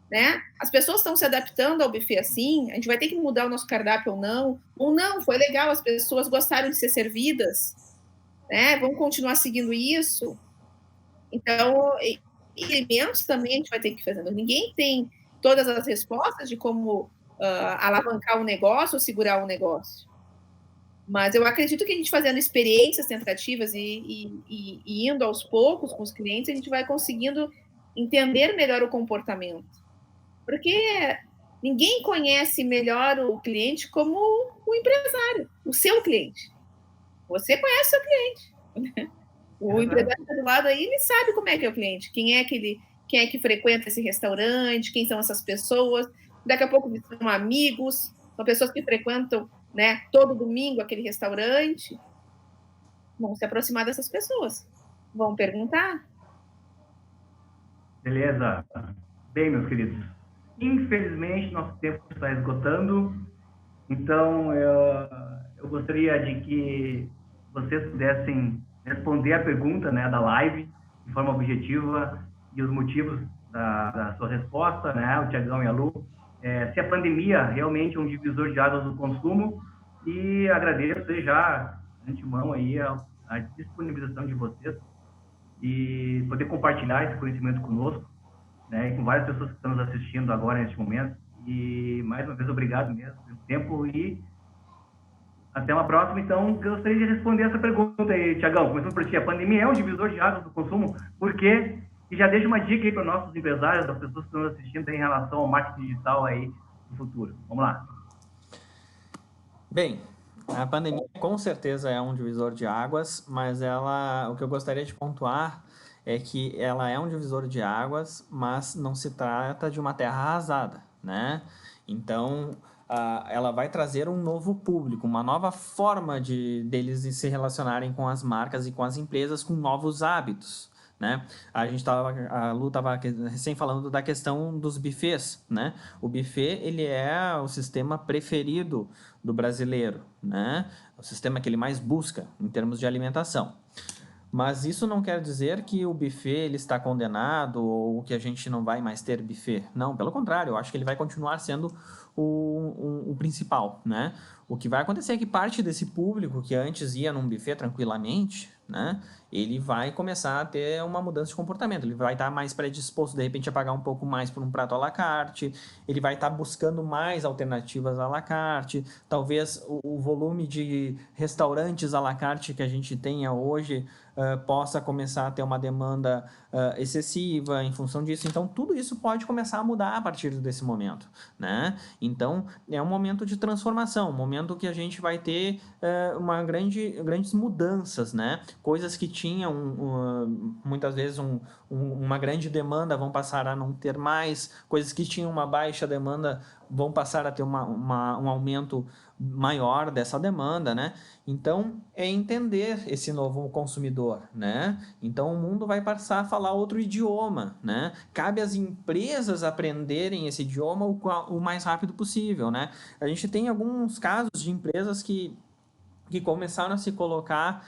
né? As pessoas estão se adaptando ao buffet assim, a gente vai ter que mudar o nosso cardápio ou não, foi legal, as pessoas gostaram de ser servidas, né? Vamos continuar seguindo isso. Então, elementos também a gente vai ter que fazer. Ninguém tem todas as respostas de como alavancar um negócio ou segurar um negócio. Mas eu acredito que a gente fazendo experiências tentativas e indo aos poucos com os clientes, a gente vai conseguindo entender melhor o comportamento. Porque ninguém conhece melhor o cliente como o empresário, o seu cliente. Você conhece o seu cliente. O empresário do lado aí, ele sabe como é que é o cliente, quem é que frequenta esse restaurante, quem são essas pessoas. Daqui a pouco são amigos, são pessoas que frequentam, né, todo domingo aquele restaurante. Vão se aproximar dessas pessoas, vão perguntar. Beleza. Bem, meus queridos, infelizmente nosso tempo está esgotando, então eu gostaria de que vocês pudessem responder a pergunta, né, da live de forma objetiva e os motivos da sua resposta, né, o Tiagão e a Lu, se a pandemia realmente é um divisor de águas do consumo, e agradeço já de antemão aí a disponibilização de vocês e poder compartilhar esse conhecimento conosco, né, e com várias pessoas que estão nos assistindo agora neste momento. E mais uma vez obrigado mesmo pelo tempo e até uma próxima. Então, eu gostaria de responder essa pergunta aí, Tiagão, começando por ti. A pandemia é um divisor de águas do consumo, por quê? E já deixa uma dica aí para os nossos empresários, das pessoas que estão nos assistindo em relação ao marketing digital aí no futuro. Vamos lá. Bem, a pandemia com certeza é um divisor de águas, mas o que eu gostaria de pontuar é que ela é um divisor de águas, mas não se trata de uma terra arrasada, né? Então, ela vai trazer um novo público, uma nova forma deles se relacionarem com as marcas e com as empresas com novos hábitos, né? A Lu estava recém falando da questão dos buffets, né? O buffet, ele é o sistema preferido do brasileiro, né? O sistema que ele mais busca em termos de alimentação. Mas isso não quer dizer que o buffet ele está condenado ou que a gente não vai mais ter buffet. Não, pelo contrário, eu acho que ele vai continuar sendo o principal, né? O que vai acontecer é que parte desse público que antes ia num buffet tranquilamente, né? Ele vai começar a ter uma mudança de comportamento. Ele vai estar mais predisposto, de repente, a pagar um pouco mais por um prato à la carte. Ele vai estar buscando mais alternativas à la carte. Talvez o volume de restaurantes à la carte que a gente tenha hoje possa começar a ter uma demanda excessiva em função disso. Então, tudo isso pode começar a mudar a partir desse momento, né? Então, é um momento de transformação, um momento que a gente vai ter grandes mudanças, né? Coisas que tinham muitas vezes uma grande demanda vão passar a não ter mais, coisas que tinham uma baixa demanda vão passar a ter um aumento maior dessa demanda, né? Então, é entender esse novo consumidor, né? Então, o mundo vai passar a falar outro idioma, né? Cabe às empresas aprenderem esse idioma o mais rápido possível, né? A gente tem alguns casos de empresas que começaram a se colocar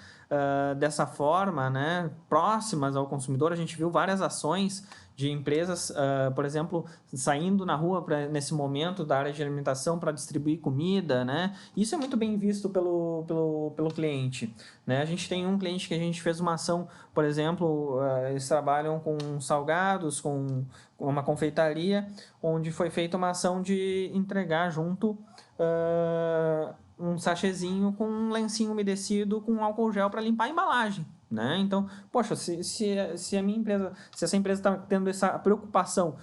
dessa forma, né, próximas ao consumidor. A gente viu várias ações de empresas, por exemplo, saindo na rua nesse momento da área de alimentação para distribuir comida, né? Isso é muito bem visto pelo cliente, né? A gente tem um cliente que a gente fez uma ação, por exemplo, eles trabalham com salgados, com uma confeitaria, onde foi feita uma ação de entregar junto um sachêzinho com um lencinho umedecido com álcool gel para limpar a embalagem, né? Então, poxa, se a minha empresa, se essa empresa está tendo essa preocupação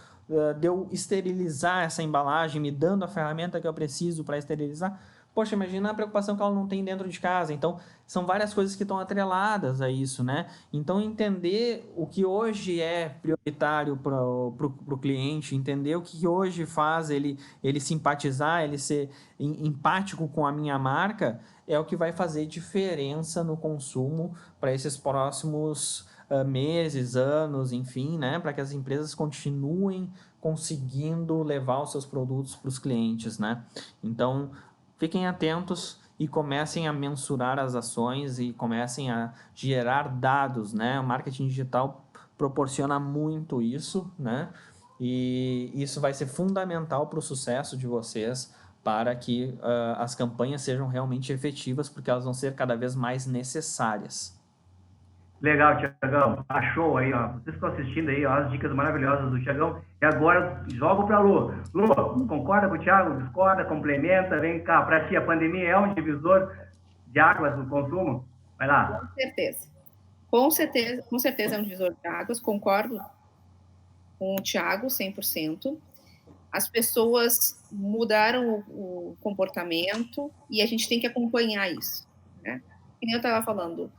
de eu esterilizar essa embalagem, me dando a ferramenta que eu preciso para esterilizar, Poxa, imagina a preocupação que ela não tem dentro de casa. Então, são várias coisas que estão atreladas a isso, né? Então, entender o que hoje é prioritário para o cliente, entender o que hoje faz ele simpatizar, ele ser empático com a minha marca, é o que vai fazer diferença no consumo para esses próximos meses, anos, enfim, né? Para que as empresas continuem conseguindo levar os seus produtos para os clientes, né? Então, fiquem atentos e comecem a mensurar as ações e comecem a gerar dados, né? O marketing digital proporciona muito isso, né? E isso vai ser fundamental para o sucesso de vocês, para que as campanhas sejam realmente efetivas, porque elas vão ser cada vez mais necessárias. Legal, Tiagão. Show aí, ó. Vocês estão assistindo aí, ó, as dicas maravilhosas do Tiagão. E agora jogo para Lu. Lu, concorda com o Thiago? Discorda? Complementa? Vem cá. Para ti, a pandemia é um divisor de águas no consumo? Vai lá. Com certeza. Com certeza é um divisor de águas. Concordo com o Thiago, 100%. As pessoas mudaram o comportamento e a gente tem que acompanhar isso, né? Como eu estava falando,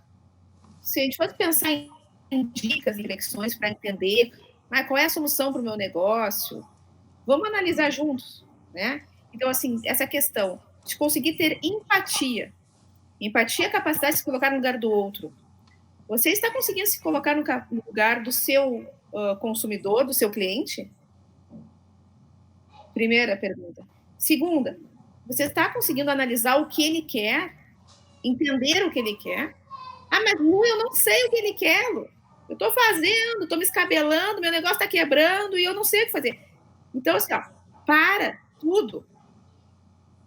se a gente fosse pensar em dicas e reflexões para entender qual é a solução para o meu negócio, vamos analisar juntos, né? Então, assim, essa questão de conseguir ter empatia. Empatia é a capacidade de se colocar no lugar do outro. Você está conseguindo se colocar no lugar do seu consumidor, do seu cliente? Primeira pergunta. Segunda, você está conseguindo analisar o que ele quer? Entender o que ele quer? Mas Lu, eu não sei o que ele quer, Lu. Eu estou fazendo, estou me escabelando, meu negócio está quebrando e eu não sei o que fazer. Então, assim, ó, para tudo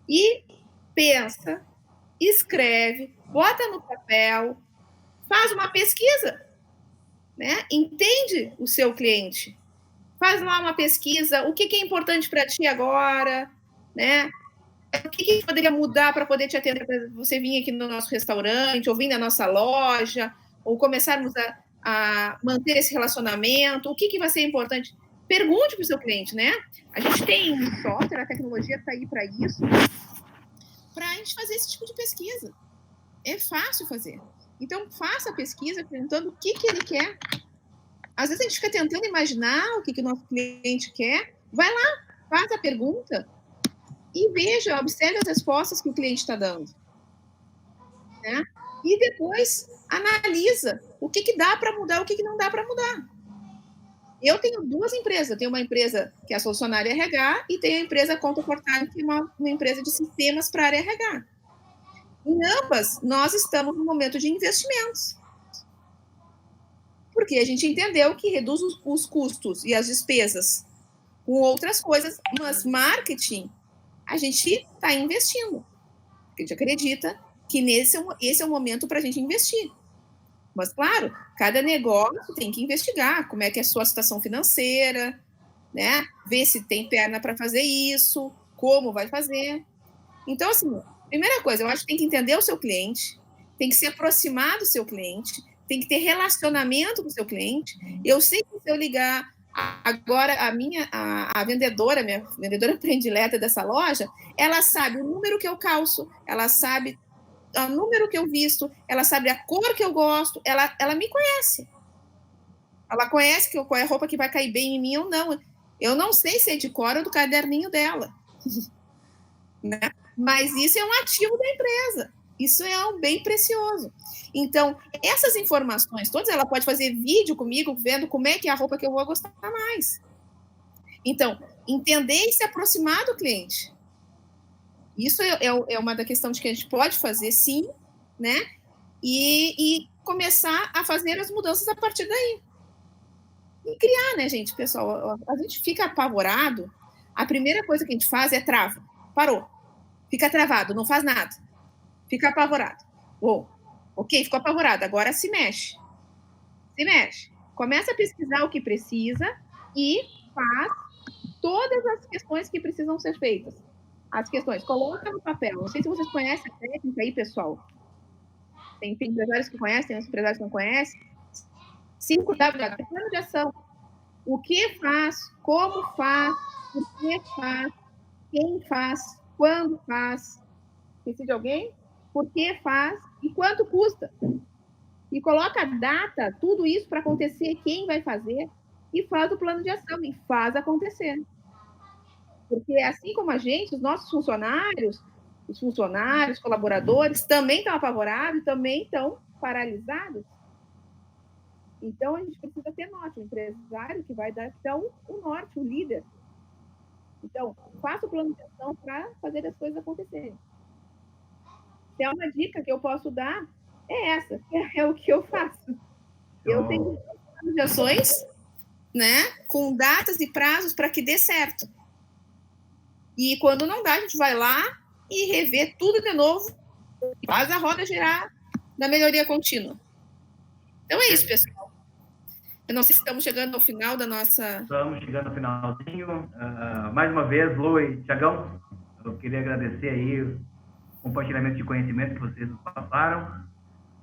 e pensa, escreve, bota no papel, faz uma pesquisa, né? Entende o seu cliente. Faz lá uma pesquisa, o que é importante para ti agora, né? O que poderia mudar para poder te atender, para você vir aqui no nosso restaurante, ou vir na nossa loja, ou começarmos a manter esse relacionamento, o que vai ser importante? Pergunte para o seu cliente, né? A gente tem software, a tecnologia está aí para isso, para a gente fazer esse tipo de pesquisa. É fácil fazer. Então, faça a pesquisa perguntando o que ele quer. Às vezes a gente fica tentando imaginar o que o nosso cliente quer. Vai lá, faz a pergunta e veja, observe as respostas que o cliente está dando. Né? E depois analisa o que dá para mudar, o que não dá para mudar. Eu tenho duas empresas. Eu tenho uma empresa que é a Solucionária RH e tenho a empresa Conta Portal, que é uma empresa de sistemas para a área RH. Em ambas, nós estamos no momento de investimentos. Porque a gente entendeu que reduz os custos e as despesas com outras coisas, mas marketing, a gente está investindo. A gente acredita que esse é o momento para a gente investir. Mas, claro, cada negócio tem que investigar como é que é a sua situação financeira, né? Ver se tem perna para fazer isso, como vai fazer. Então, assim, primeira coisa, eu acho que tem que entender o seu cliente, tem que se aproximar do seu cliente, tem que ter relacionamento com o seu cliente. Eu sei que se eu ligar agora a vendedora, minha vendedora predileta dessa loja, ela sabe o número que eu calço, ela sabe o número que eu visto, ela sabe a cor que eu gosto, ela me conhece. Ela conhece qual é a roupa que vai cair bem em mim ou não. Eu não sei se é de cor ou do caderninho dela. Né? Mas isso é um ativo da empresa. Isso é um bem precioso. Então, essas informações todas, ela pode fazer vídeo comigo, vendo como é que é a roupa que eu vou gostar mais. Então, entender e se aproximar do cliente. Isso é uma da questão de que a gente pode fazer, sim, né? E começar a fazer as mudanças a partir daí. E criar, né, gente, pessoal? A gente fica apavorado, a primeira coisa que a gente faz é trava. Parou. Fica travado, não faz nada. Fica apavorado. Ok, ficou apavorado, agora se mexe. Se mexe. Começa a pesquisar o que precisa e faz todas as questões que precisam ser feitas. As questões, coloca no papel. Não sei se vocês conhecem a técnica aí, pessoal. Tem empresários que conhecem, tem empresários que não conhecem. 5W, plano de ação. O que faz, como faz, por que faz, quem faz, quando faz. Esqueci de alguém? Por que faz e quanto custa? E coloca a data, tudo isso para acontecer, quem vai fazer, e faz o plano de ação, e faz acontecer. Porque assim como a gente, os nossos funcionários, colaboradores, também estão apavorados, também estão paralisados. Então, a gente precisa ter norte, o empresário que vai dar, então, o norte, o líder. Então, faça o plano de ação para fazer as coisas acontecerem. Então, uma dica que eu posso dar é essa, é o que eu faço. Eu tenho planos de ações, né, com datas e prazos para que dê certo. E quando não dá, a gente vai lá e revê tudo de novo, faz a roda girar da melhoria contínua. Então é isso, pessoal. Eu não sei se estamos chegando ao final da nossa... Estamos chegando ao finalzinho. Mais uma vez, Lu e Tiagão, eu queria agradecer aí o compartilhamento de conhecimento que vocês nos passaram.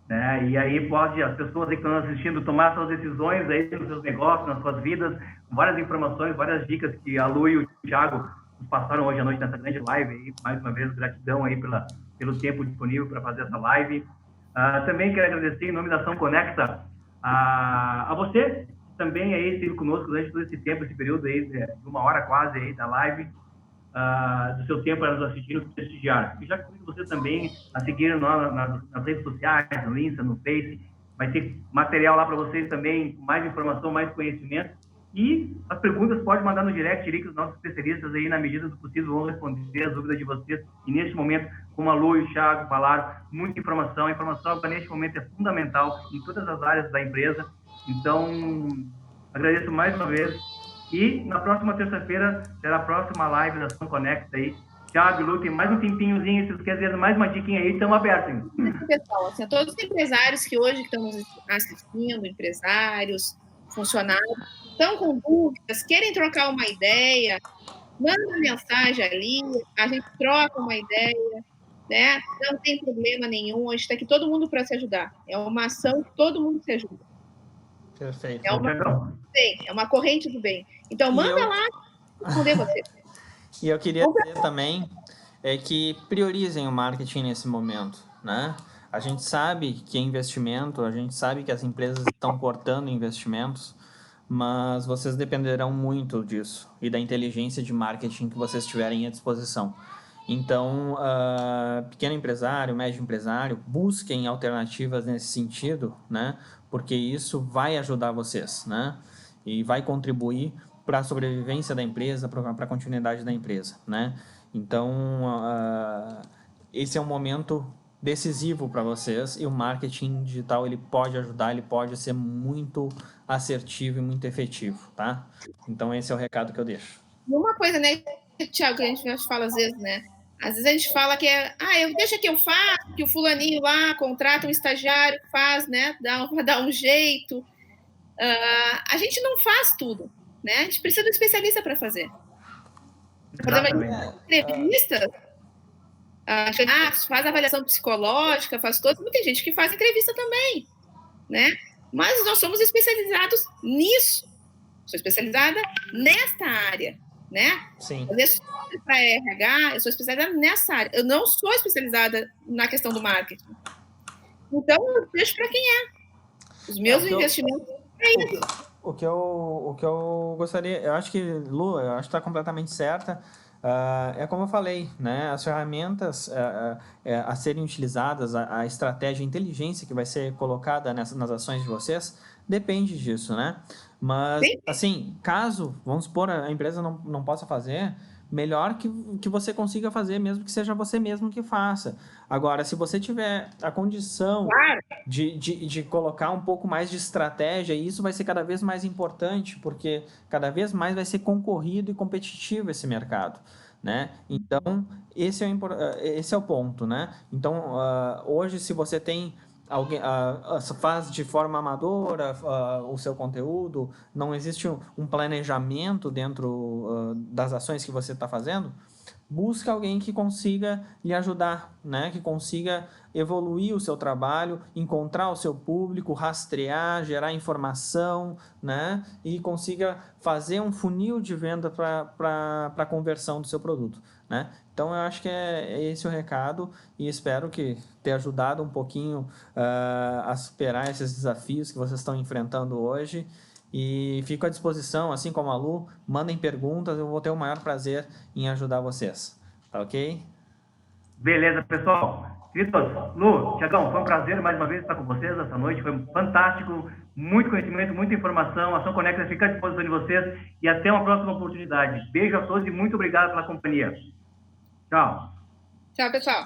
Né? E aí pode as pessoas que estão assistindo tomar suas decisões aí nos seus negócios, nas suas vidas, várias informações, várias dicas que a Lu e o Thiago nos passaram hoje à noite nessa grande live. Aí, mais uma vez, gratidão aí pelo tempo disponível para fazer essa live. Também quero agradecer em nome da Ação Conecta a você que também aí esteve conosco durante todo esse tempo, esse período aí de 1 hora quase aí da live, do seu tempo para nos assistir, nos prestigiar. E já convido você também a seguir nas redes sociais, no Insta, no Face. Vai ter material lá para vocês também, mais informação, mais conhecimento. E as perguntas pode mandar no direct ali, que os nossos especialistas aí, na medida do possível, vão responder as dúvidas de vocês. E neste momento, como a Lu e o Thiago falaram, muita informação. A informação neste momento é fundamental em todas as áreas da empresa. Então, agradeço mais uma vez. E na próxima terça-feira será a próxima live da Ação Conecta aí. Thiago, Lu, tem mais um tempinhozinho, se vocês quiserem mais uma diquinha aí, estamos abertos. Pessoal, assim, a todos os empresários que hoje estão nos assistindo, empresários, funcionários, estão com dúvidas, querem trocar uma ideia, manda uma mensagem ali, a gente troca uma ideia, né? Não tem problema nenhum, a gente está aqui todo mundo para se ajudar. É uma ação que todo mundo se ajuda. Perfeito. É uma corrente do bem. Então, manda lá responder você. E eu queria dizer também que priorizem o marketing nesse momento, né? A gente sabe que é investimento, a gente sabe que as empresas estão cortando investimentos, mas vocês dependerão muito disso e da inteligência de marketing que vocês tiverem à disposição. Então, pequeno empresário, médio empresário, busquem alternativas nesse sentido, né? Porque isso vai ajudar vocês, né? E vai contribuir para a sobrevivência da empresa, para a continuidade da empresa, né? Então, esse é um momento decisivo para vocês e o marketing digital ele pode ajudar, ele pode ser muito assertivo e muito efetivo, tá? Então, esse é o recado que eu deixo. E uma coisa, né, Thiago, que a gente fala às vezes, né? Às vezes a gente fala que deixa que eu faço, que o fulaninho lá contrata um estagiário, faz, né? Dá um jeito. A gente não faz tudo, né? A gente precisa de um especialista para fazer. Por exemplo, entrevista, faz avaliação psicológica, faz todas. Muita gente que faz entrevista também, né? Mas nós somos especializados nisso. Sou especializada nesta área, né? Sim. Para RH, eu sou especializada nessa área. Eu não sou especializada na questão do marketing. Então, eu deixo para quem é. Os meus investimentos é isso. O que eu gostaria, eu acho que, Lu, eu acho que está completamente certa. É como eu falei, né? As ferramentas a serem utilizadas, a estratégia, a inteligência que vai ser colocada nas ações de vocês, depende disso, né? Mas, sim, assim, caso, vamos supor, a empresa não possa fazer, melhor que você consiga fazer, mesmo que seja você mesmo que faça. Agora, se você tiver a condição de colocar um pouco mais de estratégia, isso vai ser cada vez mais importante, porque cada vez mais vai ser concorrido e competitivo esse mercado, né? Então, esse é o ponto, né? Então, hoje, se você tem alguém faz de forma amadora o seu conteúdo, não existe um planejamento dentro das ações que você está fazendo, busca alguém que consiga lhe ajudar, né? Que consiga evoluir o seu trabalho, encontrar o seu público, rastrear, gerar informação, né? E consiga fazer um funil de venda para a conversão do seu produto. né? Então, eu acho que é esse o recado e espero que tenha ajudado um pouquinho a superar esses desafios que vocês estão enfrentando hoje. E fico à disposição, assim como a Lu, mandem perguntas, eu vou ter o maior prazer em ajudar vocês. Tá ok? Beleza, pessoal. Queridos, Lu, Tiagão, foi um prazer mais uma vez estar com vocês essa noite. Foi fantástico, muito conhecimento, muita informação. A Ação Conecta fica à disposição de vocês e até uma próxima oportunidade. Beijo a todos e muito obrigado pela companhia. Tchau. Tchau, pessoal.